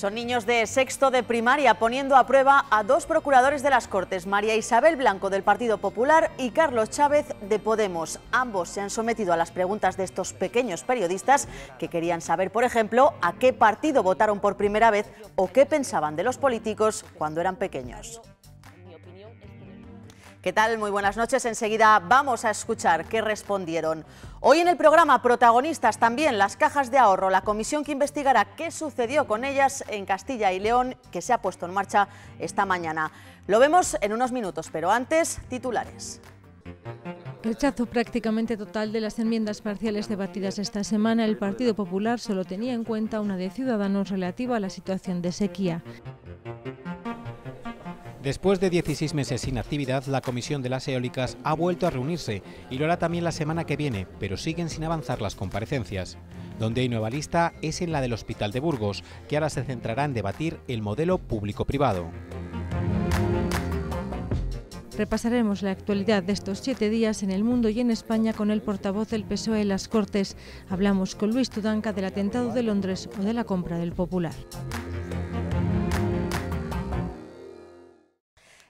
Son niños de sexto de primaria poniendo a prueba a dos procuradores de las Cortes, María Isabel Blanco del Partido Popular y Carlos Chávez de Podemos. Ambos se han sometido a las preguntas de estos pequeños periodistas que querían saber, por ejemplo, a qué partido votaron por primera vez o qué pensaban de los políticos cuando eran pequeños. ¿Qué tal? Muy buenas noches. Enseguida vamos a escuchar qué respondieron. Hoy en el programa protagonistas también las cajas de ahorro, la comisión que investigará qué sucedió con ellas en Castilla y León, que se ha puesto en marcha esta mañana. Lo vemos en unos minutos, pero antes, titulares. Rechazo prácticamente total de las enmiendas parciales debatidas esta semana. El Partido Popular solo tenía en cuenta una de Ciudadanos relativa a la situación de sequía. Después de 16 meses sin actividad, la Comisión de las Eólicas ha vuelto a reunirse y lo hará también la semana que viene, pero siguen sin avanzar las comparecencias. Donde hay nueva lista es en la del Hospital de Burgos, que ahora se centrará en debatir el modelo público-privado. Repasaremos la actualidad de estos 7 días en el mundo y en España con el portavoz del PSOE en las Cortes. Hablamos con Luis Tudanca del atentado de Londres o de la compra del Popular.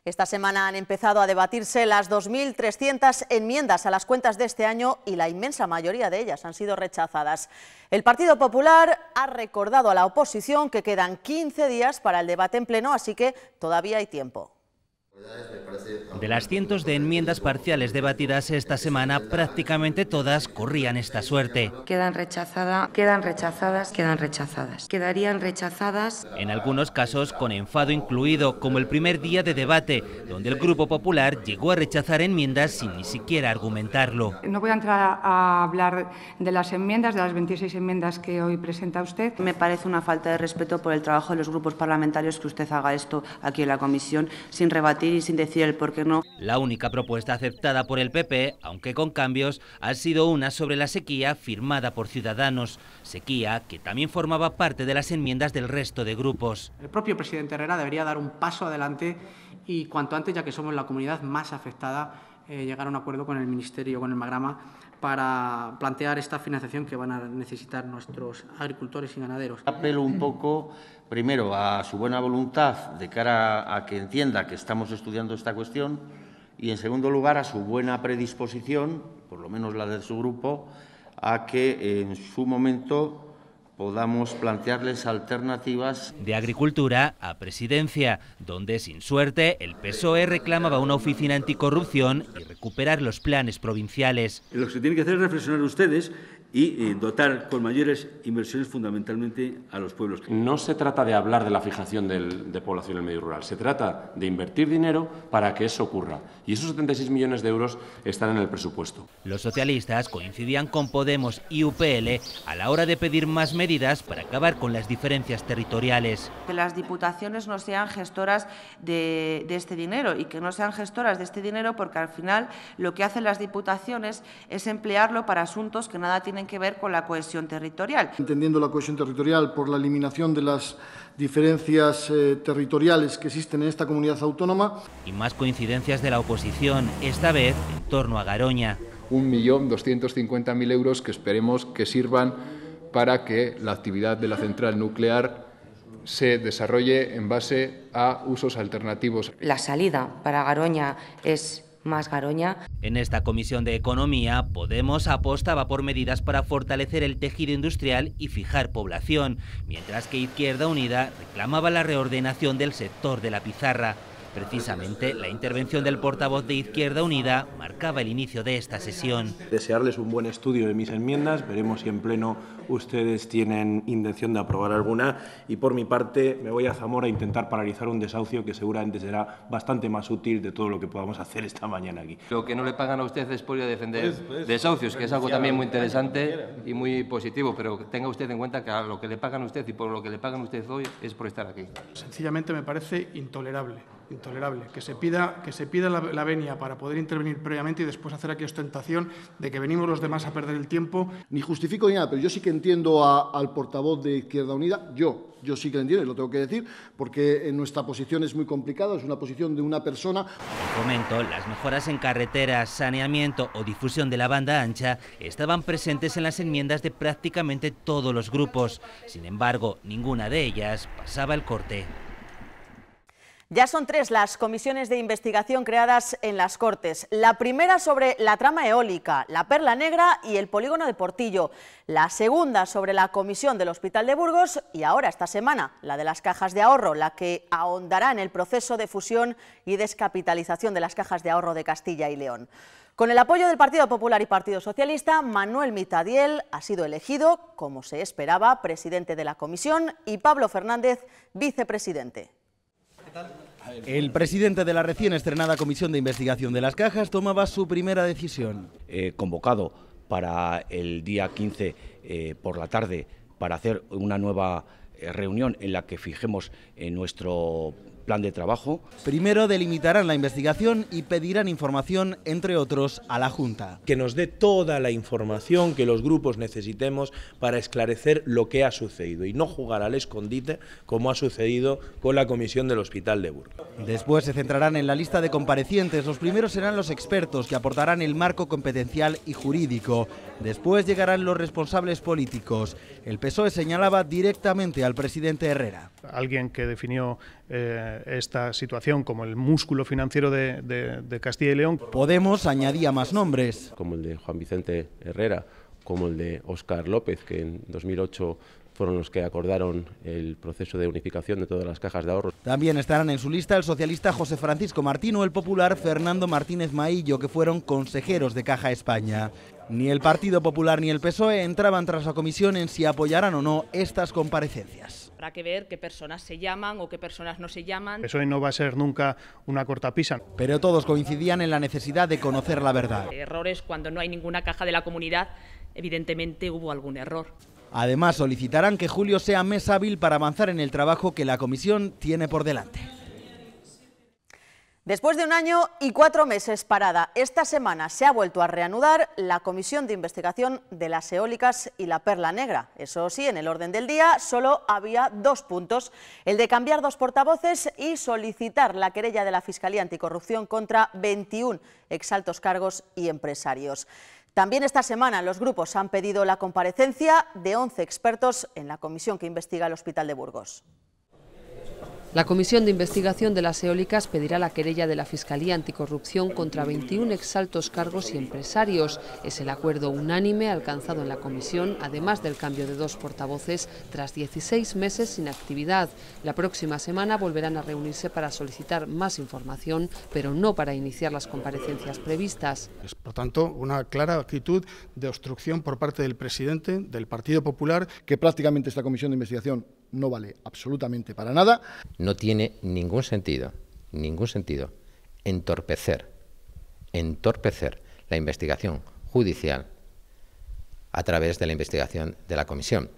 Esta semana han empezado a debatirse las 2.300 enmiendas a las cuentas de este año y la inmensa mayoría de ellas han sido rechazadas. El Partido Popular ha recordado a la oposición que quedan 15 días para el debate en pleno, así que todavía hay tiempo. De las cientos de enmiendas parciales debatidas esta semana, prácticamente todas corrían esta suerte. Quedan rechazadas, quedarían rechazadas. En algunos casos con enfado incluido, como el primer día de debate, donde el Grupo Popular llegó a rechazar enmiendas sin ni siquiera argumentarlo. No voy a entrar a hablar de las enmiendas, de las 26 enmiendas que hoy presenta usted. Me parece una falta de respeto por el trabajo de los grupos parlamentarios que usted haga esto aquí en la comisión sin rebatir y sin decir el por qué no. La única propuesta aceptada por el PP, aunque con cambios, ha sido una sobre la sequía firmada por Ciudadanos. Sequía que también formaba parte de las enmiendas del resto de grupos. El propio presidente Herrera debería dar un paso adelante y cuanto antes, ya que somos la comunidad más afectada, llegar a un acuerdo con el Ministerio, con el Magrama, para plantear esta financiación que van a necesitar nuestros agricultores y ganaderos. Apelo un poco, primero, a su buena voluntad de cara a que entienda que estamos estudiando esta cuestión y, en segundo lugar, a su buena predisposición, por lo menos la de su grupo, a que en su momento podamos plantearles alternativas. De Agricultura a Presidencia, donde sin suerte el PSOE reclamaba una oficina anticorrupción y recuperar los planes provinciales. Lo que se tiene que hacer es reflexionar ustedes y dotar con mayores inversiones fundamentalmente a los pueblos. No se trata de hablar de la fijación de población en el medio rural, se trata de invertir dinero para que eso ocurra. Y esos 76 millones de euros están en el presupuesto. Los socialistas coincidían con Podemos y UPL a la hora de pedir más medidas para acabar con las diferencias territoriales. Que las diputaciones no sean gestoras de este dinero y que no sean gestoras de este dinero porque al final lo que hacen las diputaciones es emplearlo para asuntos que nada tienen que ver con la cohesión territorial. Entendiendo la cohesión territorial por la eliminación de las diferencias territoriales que existen en esta comunidad autónoma. Y más coincidencias de la oposición, esta vez en torno a Garoña. 1.250.000 euros que esperemos que sirvan para que la actividad de la central nuclear se desarrolle en base a usos alternativos. La salida para Garoña es más Garoña. En esta Comisión de Economía, Podemos apostaba por medidas para fortalecer el tejido industrial y fijar población, mientras que Izquierda Unida reclamaba la reordenación del sector de la pizarra. Precisamente, la intervención del portavoz de Izquierda Unida marcaba el inicio de esta sesión. Desearles un buen estudio de mis enmiendas, veremos si en pleno ustedes tienen intención de aprobar alguna y por mi parte me voy a Zamora a intentar paralizar un desahucio que seguramente será bastante más útil de todo lo que podamos hacer esta mañana aquí. Lo que no le pagan a usted es por ir a defender desahucios, que es algo también muy interesante y muy positivo, pero tenga usted en cuenta que a lo que le pagan a usted y por lo que le pagan a usted hoy es por estar aquí. Sencillamente me parece intolerable intolerable. Que se pida la venia para poder intervenir previamente y después hacer aquí ostentación de que venimos los demás a perder el tiempo. Ni justifico ni nada, pero yo sí que entiendo al portavoz de Izquierda Unida, yo sí que lo entiendo y lo tengo que decir, porque nuestra posición es muy complicada, es una posición de una persona. En Fomento, las mejoras en carreteras, saneamiento o difusión de la banda ancha estaban presentes en las enmiendas de prácticamente todos los grupos. Sin embargo, ninguna de ellas pasaba el corte. Ya son 3 las comisiones de investigación creadas en las Cortes. La primera sobre la trama eólica, la Perla Negra y el polígono de Portillo. La segunda sobre la comisión del Hospital de Burgos y ahora esta semana la de las cajas de ahorro, la que ahondará en el proceso de fusión y descapitalización de las cajas de ahorro de Castilla y León. Con el apoyo del Partido Popular y Partido Socialista, Manuel Mitadiel ha sido elegido, como se esperaba, presidente de la comisión y Pablo Fernández, vicepresidente. El presidente de la recién estrenada Comisión de Investigación de las Cajas tomaba su primera decisión. Convocado para el día 15 por la tarde para hacer una nueva reunión en la que fijemos nuestro plan de trabajo. Primero delimitarán la investigación y pedirán información, entre otros, a la Junta. Que nos dé toda la información que los grupos necesitemos para esclarecer lo que ha sucedido y no jugar al escondite como ha sucedido con la comisión del Hospital de Burgos. Después se centrarán en la lista de comparecientes. Los primeros serán los expertos que aportarán el marco competencial y jurídico. Después llegarán los responsables políticos. El PSOE señalaba directamente al presidente Herrera. Alguien que definió esta situación como el músculo financiero de Castilla y León. Podemos añadía más nombres. Como el de Juan Vicente Herrera, como el de Óscar López, que en 2008 fueron los que acordaron el proceso de unificación de todas las cajas de ahorro. También estarán en su lista el socialista José Francisco Martín o el popular Fernando Martínez Maillo, que fueron consejeros de Caja España. Ni el Partido Popular ni el PSOE entraban tras la comisión en si apoyarán o no estas comparecencias. Habrá que ver qué personas se llaman o qué personas no se llaman. El PSOE no va a ser nunca una cortapisa. Pero todos coincidían en la necesidad de conocer la verdad. Errores cuando no hay ninguna caja de la comunidad, evidentemente hubo algún error. Además, solicitarán que julio sea mes hábil para avanzar en el trabajo que la comisión tiene por delante. Después de 1 año y 4 meses parada, esta semana se ha vuelto a reanudar la comisión de investigación de las eólicas y la Perla Negra. Eso sí, en el orden del día solo había 2 puntos, el de cambiar 2 portavoces y solicitar la querella de la Fiscalía Anticorrupción contra 21 exaltos cargos y empresarios. También esta semana los grupos han pedido la comparecencia de 11 expertos en la comisión que investiga el Hospital de Burgos. La Comisión de Investigación de las Eólicas pedirá la querella de la Fiscalía Anticorrupción contra 21 exaltos cargos y empresarios. Es el acuerdo unánime alcanzado en la comisión, además del cambio de 2 portavoces tras 16 meses sin actividad. La próxima semana volverán a reunirse para solicitar más información, pero no para iniciar las comparecencias previstas. Es, por tanto, una clara actitud de obstrucción por parte del presidente del Partido Popular. Que prácticamente esta comisión de investigación no vale absolutamente para nada. No tiene ningún sentido entorpecer la investigación judicial a través de la investigación de la comisión.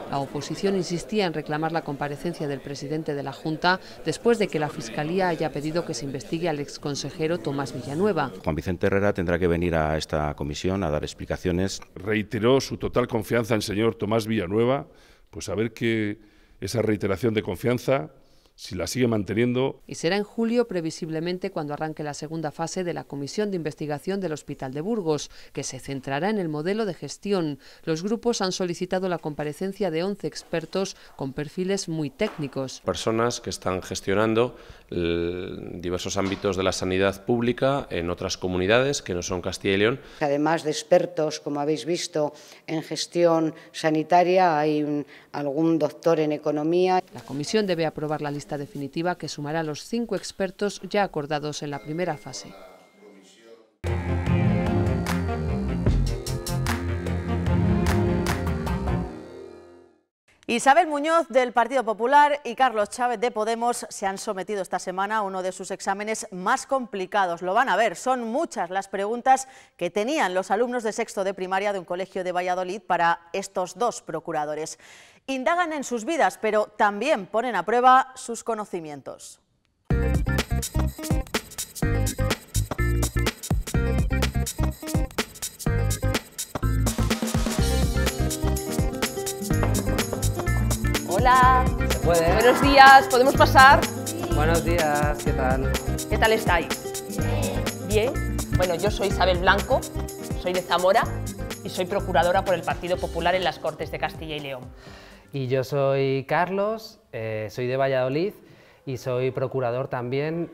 La oposición insistía en reclamar la comparecencia del presidente de la Junta después de que la Fiscalía haya pedido que se investigue al exconsejero Tomás Villanueva. Juan Vicente Herrera tendrá que venir a esta comisión a dar explicaciones. Reiteró su total confianza en el señor Tomás Villanueva, pues a ver que esa reiteración de confianza, si la sigue manteniendo. Y será en julio, previsiblemente, cuando arranque la segunda fase de la Comisión de Investigación del Hospital de Burgos, que se centrará en el modelo de gestión. Los grupos han solicitado la comparecencia de 11 expertos con perfiles muy técnicos. Personas que están gestionando diversos ámbitos de la sanidad pública en otras comunidades que no son Castilla y León. Además de expertos, como habéis visto, en gestión sanitaria, hay algún doctor en economía. La comisión debe aprobar la lista definitiva que sumará los 5 expertos ya acordados en la primera fase. Isabel Muñoz del Partido Popular y Carlos Chávez de Podemos se han sometido esta semana a uno de sus exámenes más complicados. Lo van a ver, son muchas las preguntas que tenían los alumnos de sexto de primaria de un colegio de Valladolid para estos 2 procuradores. Indagan en sus vidas, pero también ponen a prueba sus conocimientos. Hola. ¿Se puede? Buenos días, ¿podemos pasar? Buenos días, ¿qué tal? ¿Qué tal estáis? Bien. Bueno, yo soy Isabel Blanco, soy de Zamora y soy procuradora por el Partido Popular en las Cortes de Castilla y León. Y yo soy Carlos, soy de Valladolid y soy procurador también,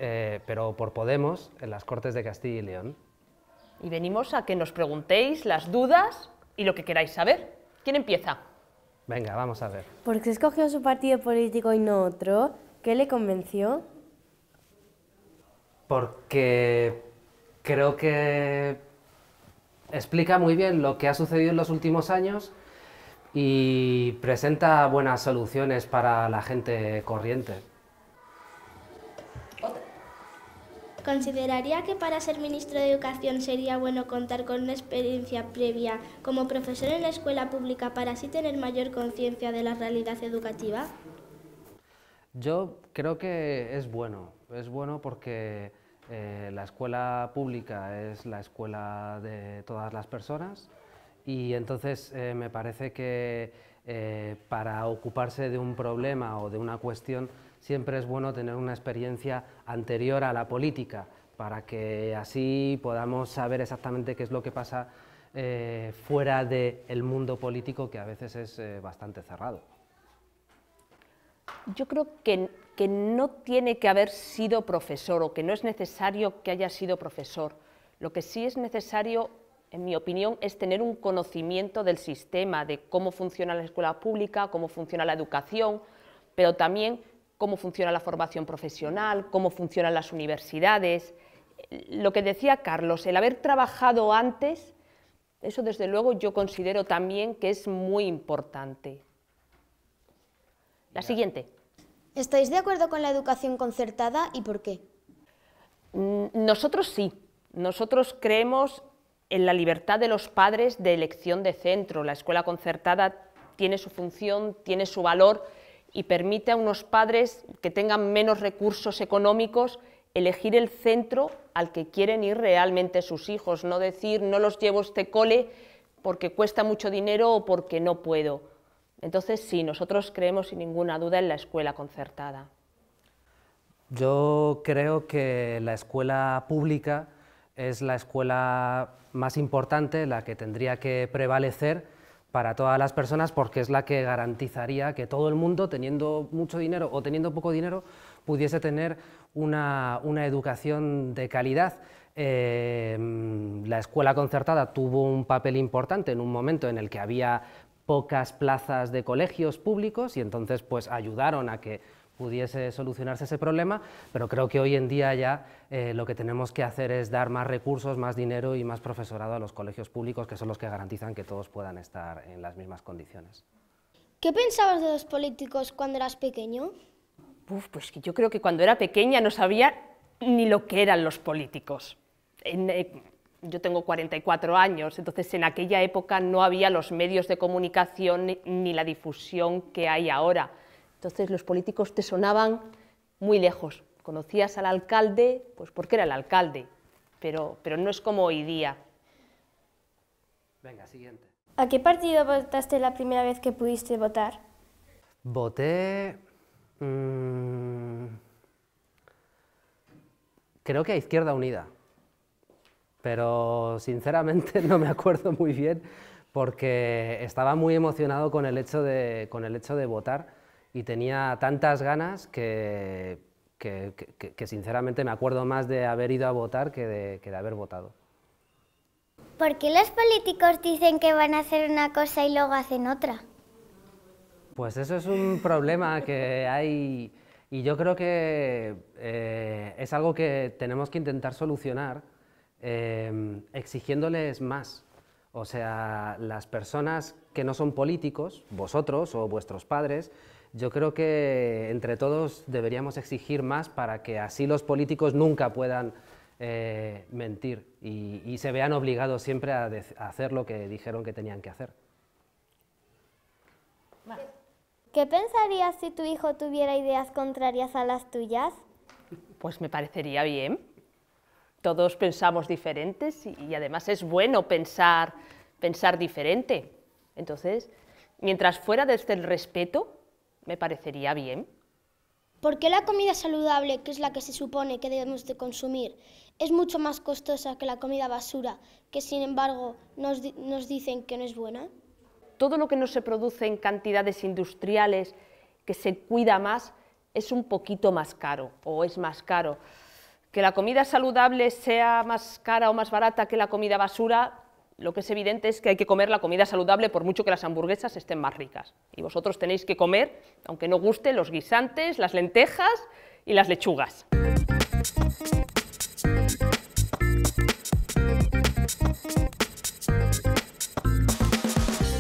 pero por Podemos, en las Cortes de Castilla y León. Y venimos a que nos preguntéis las dudas y lo que queráis saber. ¿Quién empieza? Venga, vamos a ver. ¿Por qué escogió su partido político y no otro? ¿Qué le convenció? Porque creo que explica muy bien lo que ha sucedido en los últimos años y presenta buenas soluciones para la gente corriente. ¿Consideraría que para ser ministro de Educación sería bueno contar con una experiencia previa como profesor en la escuela pública para así tener mayor conciencia de la realidad educativa? Yo creo que es bueno porque la escuela pública es la escuela de todas las personas y entonces me parece que para ocuparse de un problema o de una cuestión siempre es bueno tener una experiencia anterior a la política para que así podamos saber exactamente qué es lo que pasa fuera del mundo político, que a veces es bastante cerrado. Yo creo que no tiene que haber sido profesor o que no es necesario que haya sido profesor. Lo que sí es necesario, en mi opinión, es tener un conocimiento del sistema, de cómo funciona la escuela pública, cómo funciona la educación, pero también cómo funciona la formación profesional, cómo funcionan las universidades. Lo que decía Carlos, el haber trabajado antes, eso desde luego yo considero también que es muy importante. La siguiente. ¿Estáis de acuerdo con la educación concertada y por qué? Nosotros sí. Nosotros creemos en la libertad de los padres de elección de centro. La escuela concertada tiene su función, tiene su valor y permite a unos padres que tengan menos recursos económicos elegir el centro al que quieren ir realmente sus hijos, no decir no los llevo a este cole porque cuesta mucho dinero o porque no puedo. Entonces sí, nosotros creemos sin ninguna duda en la escuela concertada. Yo creo que la escuela pública es la escuela más importante, la que tendría que prevalecer para todas las personas, porque es la que garantizaría que todo el mundo, teniendo mucho dinero o teniendo poco dinero, pudiese tener una educación de calidad. La escuela concertada tuvo un papel importante en un momento en el que había pocas plazas de colegios públicos y entonces pues ayudaron a que pudiese solucionarse ese problema, pero creo que hoy en día ya lo que tenemos que hacer es dar más recursos, más dinero y más profesorado a los colegios públicos, que son los que garantizan que todos puedan estar en las mismas condiciones. ¿Qué pensabas de los políticos cuando eras pequeño? Pues yo creo que cuando era pequeña no sabía ni lo que eran los políticos. Yo tengo 44 años, entonces en aquella época no había los medios de comunicación ni la difusión que hay ahora. Entonces los políticos te sonaban muy lejos. Conocías al alcalde, pues porque era el alcalde, pero no es como hoy día. Venga, siguiente. ¿A qué partido votaste la primera vez que pudiste votar? Voté... creo que a Izquierda Unida, pero sinceramente no me acuerdo muy bien porque estaba muy emocionado con el hecho de votar y tenía tantas ganas que sinceramente me acuerdo más de haber ido a votar que de haber votado. ¿Por qué los políticos dicen que van a hacer una cosa y luego hacen otra? Pues eso es un problema que hay y yo creo que es algo que tenemos que intentar solucionar exigiéndoles más. O sea, las personas que no son políticos, vosotros o vuestros padres, yo creo que entre todos deberíamos exigir más para que así los políticos nunca puedan mentir y se vean obligados siempre a hacer lo que dijeron que tenían que hacer. ¿Qué pensarías si tu hijo tuviera ideas contrarias a las tuyas? Pues me parecería bien. Todos pensamos diferentes y además es bueno pensar diferente. Entonces, mientras fuera desde el respeto, me parecería bien. ¿Por qué la comida saludable, que es la que se supone que debemos de consumir, es mucho más costosa que la comida basura, que sin embargo nos dicen que no es buena? Todo lo que no se produce en cantidades industriales, que se cuida más, es un poquito más caro o es más caro. Que la comida saludable sea más cara o más barata que la comida basura, lo que es evidente es que hay que comer la comida saludable por mucho que las hamburguesas estén más ricas. Y vosotros tenéis que comer, aunque no guste, los guisantes, las lentejas y las lechugas.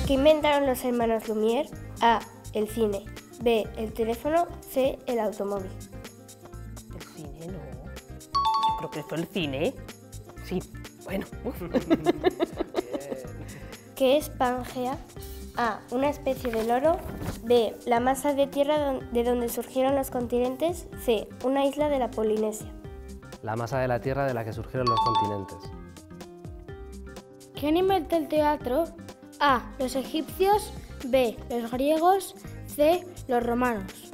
¿Qué inventaron los hermanos Lumière? A. El cine. B. El teléfono. C. El automóvil. El cine no. Yo creo que fue el cine. Sí, bueno. ¿Qué es Pangea? A. Una especie de loro. B. La masa de tierra de donde surgieron los continentes. C. Una isla de la Polinesia. La masa de la Tierra de la que surgieron los continentes. ¿Quién inventó el teatro? A. Los egipcios. B. Los griegos. C. Los romanos.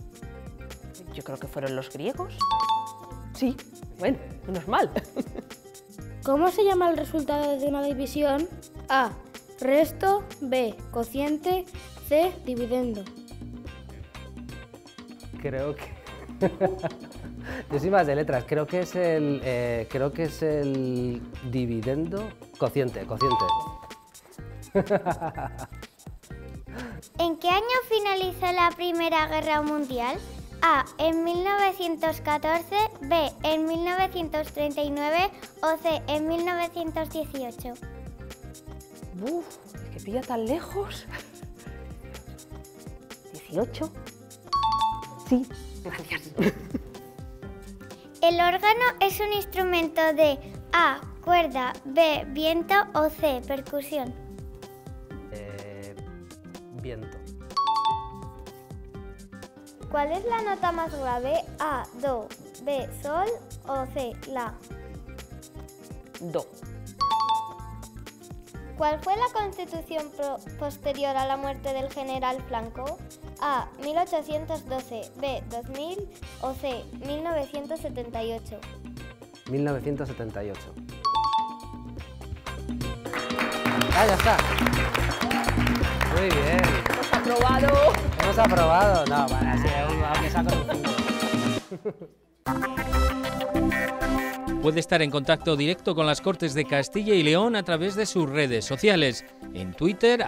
Yo creo que fueron los griegos. Sí, bueno, menos mal. ¿Cómo se llama el resultado de una división? A. Resto. B. Cociente. C. Dividendo. Creo que... Yo soy más de letras. Creo que es el dividendo. Cociente. ¿En qué año finalizó la Primera Guerra Mundial? A. En 1914, B. En 1939 o C. En 1918. Uf, es que pilla tan lejos. 18. Sí, gracias. El órgano es un instrumento de A. Cuerda, B. Viento o C. Percusión. Viento. ¿Cuál es la nota más grave? A. Do, B. Sol o C. La. Do. ¿Cuál fue la constitución posterior a la muerte del general Franco? A. 1812, B. 2000 o C. 1978. 1978. Ah, ya está. Muy bien. Hemos aprobado. Hemos aprobado. No, vale, así aunque saco un 5. Puede estar en contacto directo con las Cortes de Castilla y León a través de sus redes sociales. En Twitter,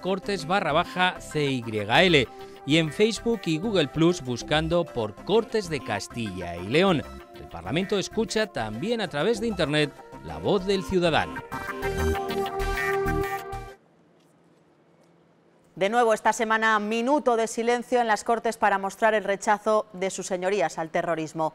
@Cortes_CYL. Y en Facebook y Google Plus buscando por Cortes de Castilla y León. El Parlamento escucha también a través de Internet la voz del ciudadano. De nuevo esta semana, minuto de silencio en las Cortes para mostrar el rechazo de sus señorías al terrorismo.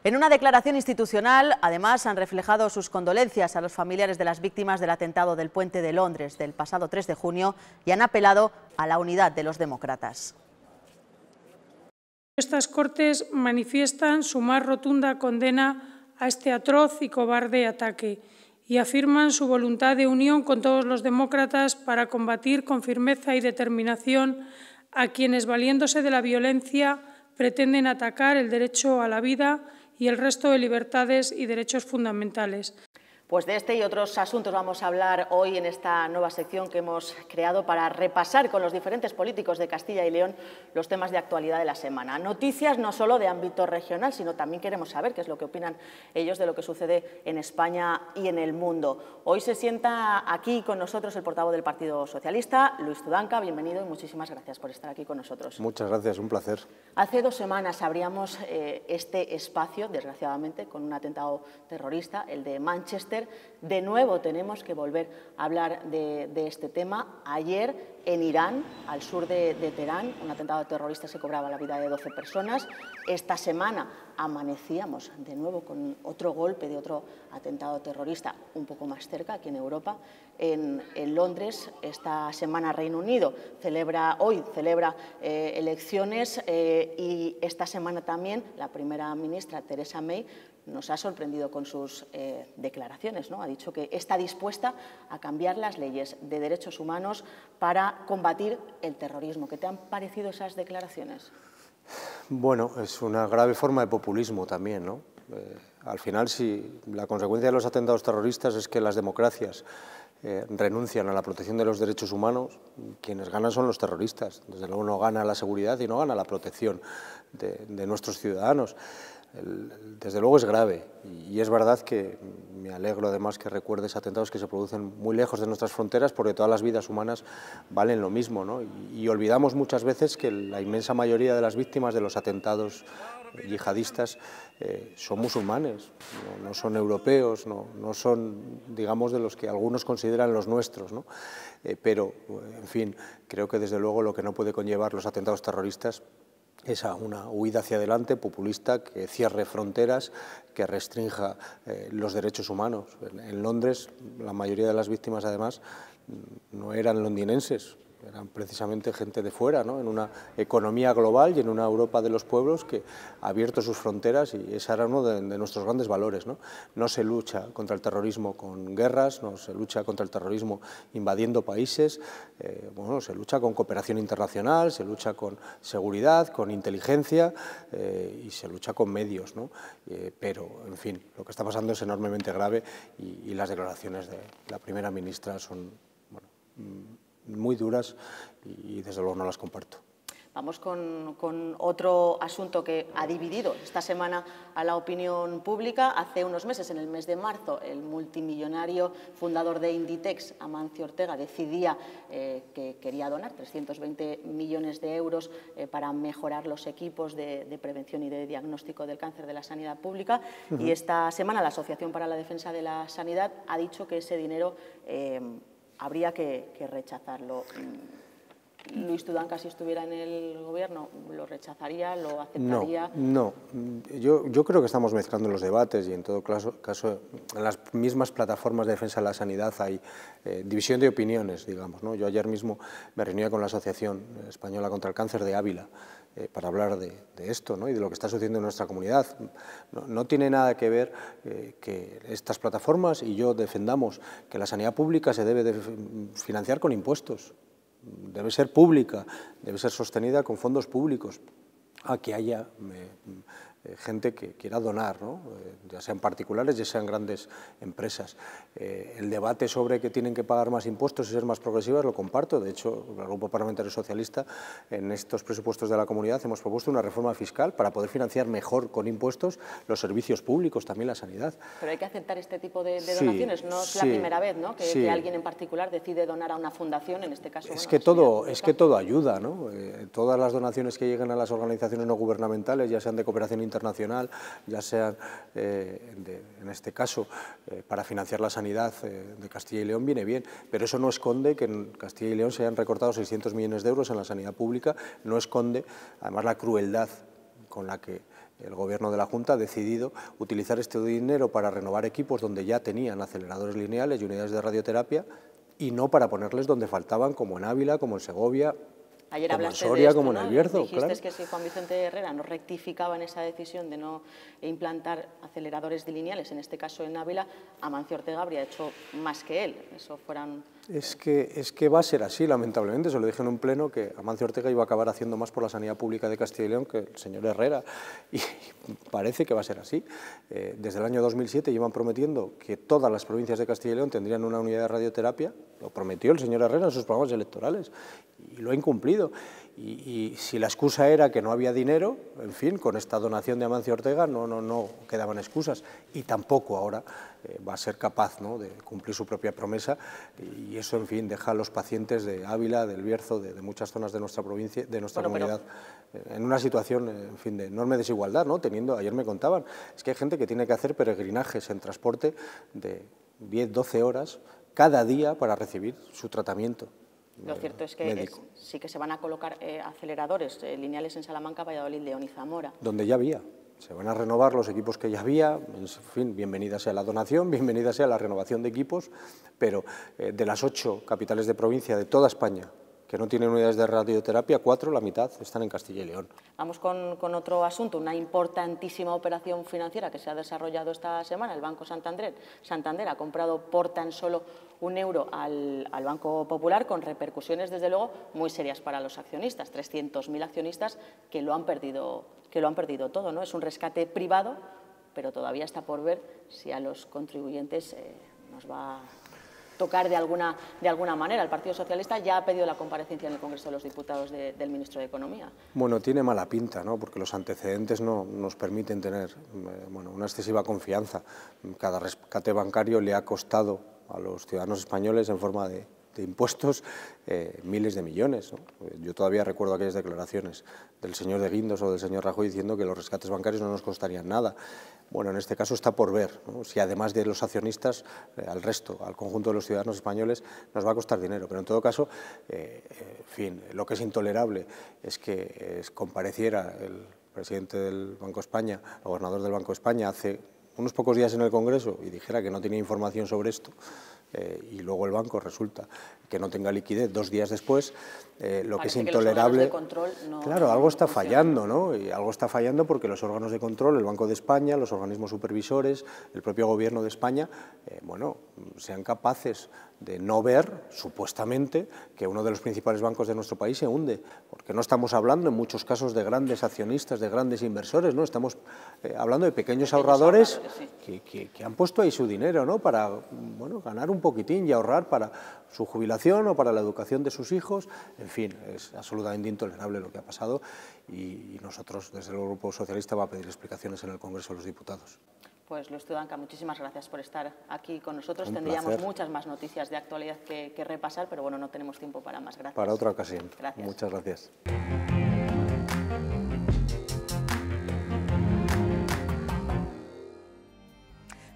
En una declaración institucional, además, han reflejado sus condolencias a los familiares de las víctimas del atentado del Puente de Londres del pasado 3 de junio y han apelado a la unidad de los demócratas. Estas Cortes manifiestan su más rotunda condena a este atroz y cobarde ataque y afirman su voluntad de unión con todos los demócratas para combatir con firmeza y determinación a quienes, valiéndose de la violencia, pretenden atacar el derecho a la vida y el resto de libertades y derechos fundamentales. Pues de este y otros asuntos vamos a hablar hoy en esta nueva sección que hemos creado para repasar con los diferentes políticos de Castilla y León los temas de actualidad de la semana. Noticias no solo de ámbito regional, sino también queremos saber qué es lo que opinan ellos de lo que sucede en España y en el mundo. Hoy se sienta aquí con nosotros el portavoz del Partido Socialista, Luis Tudanca. Bienvenido y muchísimas gracias por estar aquí con nosotros. Muchas gracias, un placer. Hace 2 semanas abríamos este espacio, desgraciadamente, con un atentado terrorista, el de Manchester. De nuevo tenemos que volver a hablar de este tema. Ayer en Irán, al sur de Teherán, un atentado terrorista se cobraba la vida de 12 personas. Esta semana amanecíamos de nuevo con otro golpe de otro atentado terrorista un poco más cerca, aquí en Europa, en Londres. Esta semana Reino Unido hoy celebra elecciones y esta semana también la primera ministra Theresa May nos ha sorprendido con sus declaraciones, ¿no? Ha dicho que está dispuesta a cambiar las leyes de derechos humanos para combatir el terrorismo. ¿Qué te han parecido esas declaraciones? Bueno, es una grave forma de populismo también, ¿no? Al final, si la consecuencia de los atentados terroristas es que las democracias renuncian a la protección de los derechos humanos, quienes ganan son los terroristas. Desde luego no gana la seguridad y no gana la protección de nuestros ciudadanos. Desde luego es grave y es verdad que me alegro además que recuerdes atentados que se producen muy lejos de nuestras fronteras, porque todas las vidas humanas valen lo mismo, ¿no? Y olvidamos muchas veces que la inmensa mayoría de las víctimas de los atentados yihadistas son musulmanes, no son europeos, no son, digamos, de los que algunos consideran los nuestros, ¿no? Pero, en fin, creo que desde luego lo que no puede conllevar los atentados terroristas es a una huida hacia adelante populista que cierre fronteras, que restrinja los derechos humanos. En Londres la mayoría de las víctimas además no eran londinenses, eran precisamente gente de fuera, ¿no? En una economía global y en una Europa de los pueblos que ha abierto sus fronteras, y ese era uno de nuestros grandes valores, ¿no? No se lucha contra el terrorismo con guerras, no se lucha contra el terrorismo invadiendo países, bueno, se lucha con cooperación internacional, se lucha con seguridad, con inteligencia y se lucha con medios, ¿no? Pero, en fin, lo que está pasando es enormemente grave y las declaraciones de la primera ministra son, bueno, muy duras y desde luego no las comparto. Vamos con otro asunto que ha dividido esta semana a la opinión pública. Hace unos meses, en el mes de marzo, el multimillonario fundador de Inditex, Amancio Ortega, decidía que quería donar 320 millones de euros para mejorar los equipos de prevención y de diagnóstico del cáncer de la sanidad pública. Y esta semana la Asociación para la Defensa de la Sanidad ha dicho que ese dinero habría que rechazarlo. Luis Tudanca, si estuviera en el Gobierno, ¿lo rechazaría, lo aceptaría? No. Yo creo que estamos mezclando los debates y en todo caso en las mismas plataformas de defensa de la sanidad hay división de opiniones, digamos, ¿no? Yo ayer mismo me reunía con la Asociación Española contra el Cáncer de Ávila para hablar de esto, ¿no? Y de lo que está sucediendo en nuestra comunidad. No tiene nada que ver que estas plataformas y yo defendamos que la sanidad pública se debe de financiar con impuestos. Debe ser pública, debe ser sostenida con fondos públicos, a que haya gente que quiera donar, ¿no? Ya sean particulares, ya sean grandes empresas. El debate sobre que tienen que pagar más impuestos y ser más progresivas lo comparto. De hecho, el Grupo Parlamentario Socialista, en estos presupuestos de la comunidad, hemos propuesto una reforma fiscal para poder financiar mejor con impuestos los servicios públicos, también la sanidad. Pero hay que aceptar este tipo de donaciones. No es la primera vez, ¿no?, que alguien en particular decide donar a una fundación, en este caso. Es que todo ayuda, ¿no? Todas las donaciones que lleguen a las organizaciones no gubernamentales, ya sean de cooperación internacional, ya sean, en este caso, para financiar la sanidad de Castilla y León, viene bien, pero eso no esconde que en Castilla y León se hayan recortado 600 millones de euros en la sanidad pública, no esconde, además, la crueldad con la que el Gobierno de la Junta ha decidido utilizar este dinero para renovar equipos donde ya tenían aceleradores lineales y unidades de radioterapia, y no para ponerles donde faltaban, como en Ávila, como en Segovia, ayer como en hablaste Soria, de esto, como en ¿no? El Bierzo. Dijiste claro. que si Juan Vicente Herrera no rectificaba en esa decisión de no implantar aceleradores lineales, en este caso en Ávila, Amancio Ortega habría hecho más que él. Eso fueran... Es que va a ser así, lamentablemente. Se lo dije en un pleno que Amancio Ortega iba a acabar haciendo más por la sanidad pública de Castilla y León que el señor Herrera, y parece que va a ser así. Desde el año 2007 llevan prometiendo que todas las provincias de Castilla y León tendrían una unidad de radioterapia. Lo prometió el señor Herrera en sus programas electorales y lo ha incumplido. Y si la excusa era que no había dinero, en fin, con esta donación de Amancio Ortega no quedaban excusas, y tampoco ahora va a ser capaz, ¿no?, de cumplir su propia promesa, y eso, en fin, deja a los pacientes de Ávila, del Bierzo, de muchas zonas de nuestra provincia, de nuestra comunidad, en una situación, en fin, de enorme desigualdad, ¿no? Ayer me contaban, es que hay gente que tiene que hacer peregrinajes en transporte de 10, 12 horas cada día para recibir su tratamiento. Lo cierto es que sí que se van a colocar aceleradores lineales en Salamanca, Valladolid, León y Zamora. Donde ya había. Se van a renovar los equipos que ya había, en fin, bienvenida sea la donación, bienvenida sea la renovación de equipos, pero de las 8 capitales de provincia de toda España que no tienen unidades de radioterapia, 4, la mitad, están en Castilla y León. Vamos con otro asunto, una importantísima operación financiera que se ha desarrollado esta semana. El Banco Santander ha comprado por tan solo €1 al Banco Popular, con repercusiones, desde luego, muy serias para los accionistas. 300.000 accionistas que lo han perdido todo, ¿no? Es un rescate privado, pero todavía está por ver si a los contribuyentes nos va a tocar de alguna manera. El Partido Socialista ya ha pedido la comparecencia en el Congreso de los Diputados del ministro de Economía. Bueno, tiene mala pinta, ¿no? Porque los antecedentes no nos permiten tener una excesiva confianza. Cada rescate bancario le ha costado a los ciudadanos españoles, en forma de impuestos, miles de millones, ¿no? Yo todavía recuerdo aquellas declaraciones del señor de Guindos o del señor Rajoy diciendo que los rescates bancarios no nos costarían nada. Bueno, en este caso está por ver, ¿no? Si además de los accionistas, al resto, al conjunto de los ciudadanos españoles, nos va a costar dinero. Pero en todo caso, en fin, lo que es intolerable es que compareciera el presidente del Banco de España, el gobernador del Banco de España, hace unos pocos días en el Congreso y dijera que no tenía información sobre esto, y luego el banco resulta que no tenga liquidez 2 días después, lo que es intolerable. Claro, algo está fallando, ¿no? Y algo está fallando porque los órganos de control, el Banco de España, los organismos supervisores, el propio Gobierno de España, sean capaces de no ver, supuestamente, que uno de los principales bancos de nuestro país se hunde, porque no estamos hablando en muchos casos de grandes accionistas, de grandes inversores, ¿no? Estamos hablando de pequeños ahorradores que han puesto ahí su dinero, ¿no? Para ganar un poquitín y ahorrar para su jubilación o para la educación de sus hijos. En fin, es absolutamente intolerable lo que ha pasado y nosotros, desde el Grupo Socialista, va a pedir explicaciones en el Congreso de los Diputados. Pues Luis Tudanca, muchísimas gracias por estar aquí con nosotros. Un Tendríamos placer. muchas más noticias de actualidad que repasar, pero bueno, no tenemos tiempo para más. Gracias. Para otra ocasión. Gracias. Muchas gracias.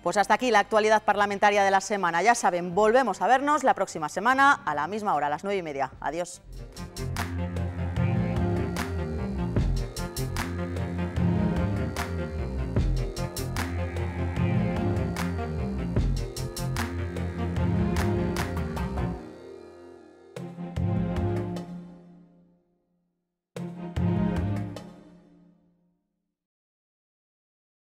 Pues hasta aquí la actualidad parlamentaria de la semana. Ya saben, volvemos a vernos la próxima semana a la misma hora, a las 9:30. Adiós.